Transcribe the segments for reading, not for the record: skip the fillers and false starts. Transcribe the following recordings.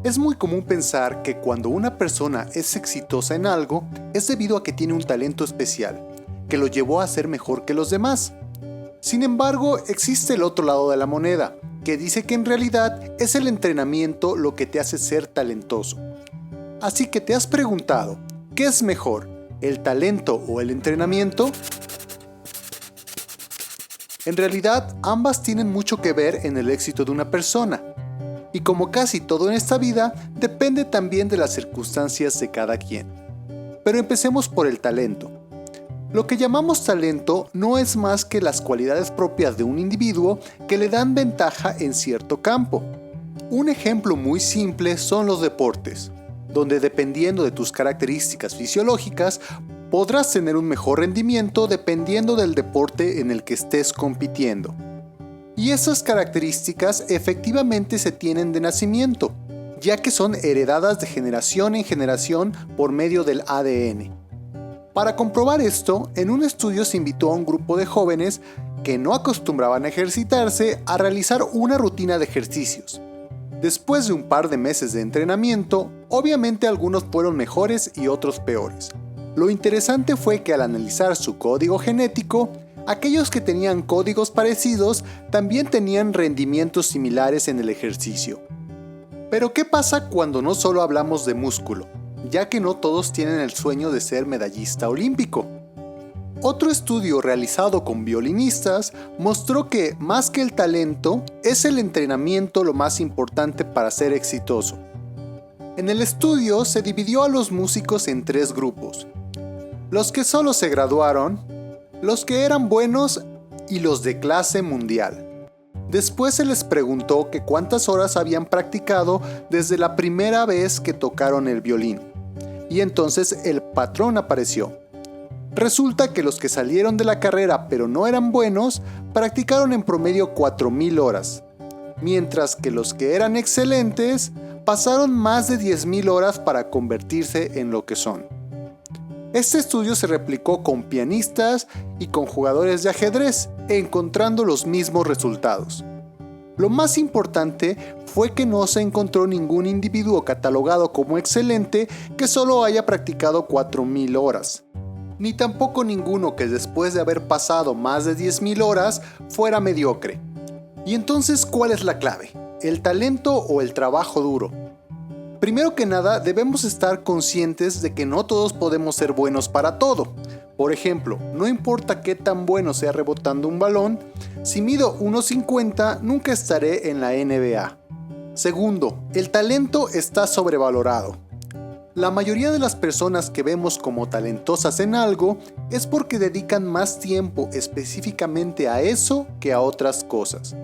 Es muy común pensar que cuando una persona es exitosa en algo, es debido a que tiene un talento especial, que lo llevó a ser mejor que los demás. Sin embargo, existe el otro lado de la moneda, que dice que en realidad es el entrenamiento lo que te hace ser talentoso. Así que te has preguntado, ¿qué es mejor, el talento o el entrenamiento? En realidad, ambas tienen mucho que ver en el éxito de una persona. Y como casi todo en esta vida, depende también de las circunstancias de cada quien. Pero empecemos por el talento. Lo que llamamos talento no es más que las cualidades propias de un individuo que le dan ventaja en cierto campo. Un ejemplo muy simple son los deportes, donde dependiendo de tus características fisiológicas, podrás tener un mejor rendimiento dependiendo del deporte en el que estés compitiendo. Y esas características efectivamente se tienen de nacimiento, ya que son heredadas de generación en generación por medio del ADN. Para comprobar esto, en un estudio se invitó a un grupo de jóvenes que no acostumbraban a ejercitarse a realizar una rutina de ejercicios. Después de un par de meses de entrenamiento, obviamente algunos fueron mejores y otros peores. Lo interesante fue que al analizar su código genético, aquellos que tenían códigos parecidos también tenían rendimientos similares en el ejercicio. Pero ¿qué pasa cuando no solo hablamos de músculo? Ya que no todos tienen el sueño de ser medallista olímpico. Otro estudio realizado con violinistas mostró que, más que el talento, es el entrenamiento lo más importante para ser exitoso. En el estudio se dividió a los músicos en 3 grupos: los que solo se graduaron, los que eran buenos y los de clase mundial. Después se les preguntó que cuántas horas habían practicado desde la primera vez que tocaron el violín. Y entonces el patrón apareció. Resulta que los que salieron de la carrera pero no eran buenos, practicaron en promedio 4,000 horas, mientras que los que eran excelentes pasaron más de 10,000 horas para convertirse en lo que son. Este estudio se replicó con pianistas y con jugadores de ajedrez, encontrando los mismos resultados. Lo más importante fue que no se encontró ningún individuo catalogado como excelente que solo haya practicado 4,000 horas, ni tampoco ninguno que después de haber pasado más de 10,000 horas fuera mediocre. ¿Y entonces cuál es la clave? ¿El talento o el trabajo duro? Primero que nada, debemos estar conscientes de que no todos podemos ser buenos para todo. Por ejemplo, no importa qué tan bueno sea rebotando un balón, si mido 1,50 nunca estaré en la NBA. Segundo, el talento está sobrevalorado. La mayoría de las personas que vemos como talentosas en algo es porque dedican más tiempo específicamente a eso que a otras cosas.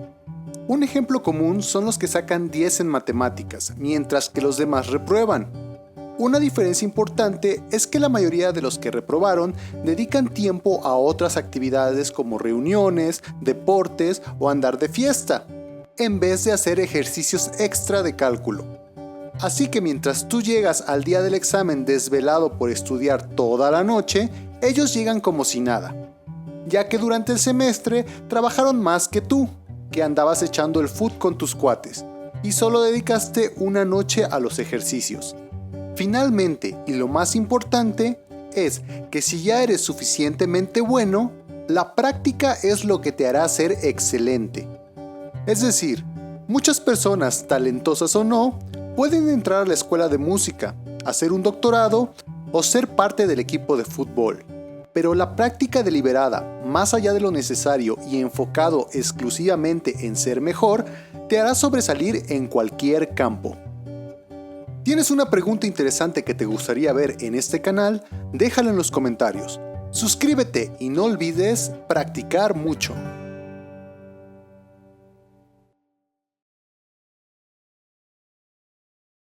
Un ejemplo común son los que sacan 10 en matemáticas, mientras que los demás reprueban. Una diferencia importante es que la mayoría de los que reprobaron dedican tiempo a otras actividades como reuniones, deportes o andar de fiesta, en vez de hacer ejercicios extra de cálculo. Así que mientras tú llegas al día del examen desvelado por estudiar toda la noche, ellos llegan como si nada, ya que durante el semestre trabajaron más que tú, que andabas echando el fut con tus cuates, y solo dedicaste una noche a los ejercicios. Finalmente, y lo más importante, es que si ya eres suficientemente bueno, la práctica es lo que te hará ser excelente. Es decir, muchas personas, talentosas o no, pueden entrar a la escuela de música, hacer un doctorado o ser parte del equipo de fútbol. Pero la práctica deliberada, más allá de lo necesario y enfocado exclusivamente en ser mejor, te hará sobresalir en cualquier campo. ¿Tienes una pregunta interesante que te gustaría ver en este canal? Déjala en los comentarios. Suscríbete y no olvides practicar mucho.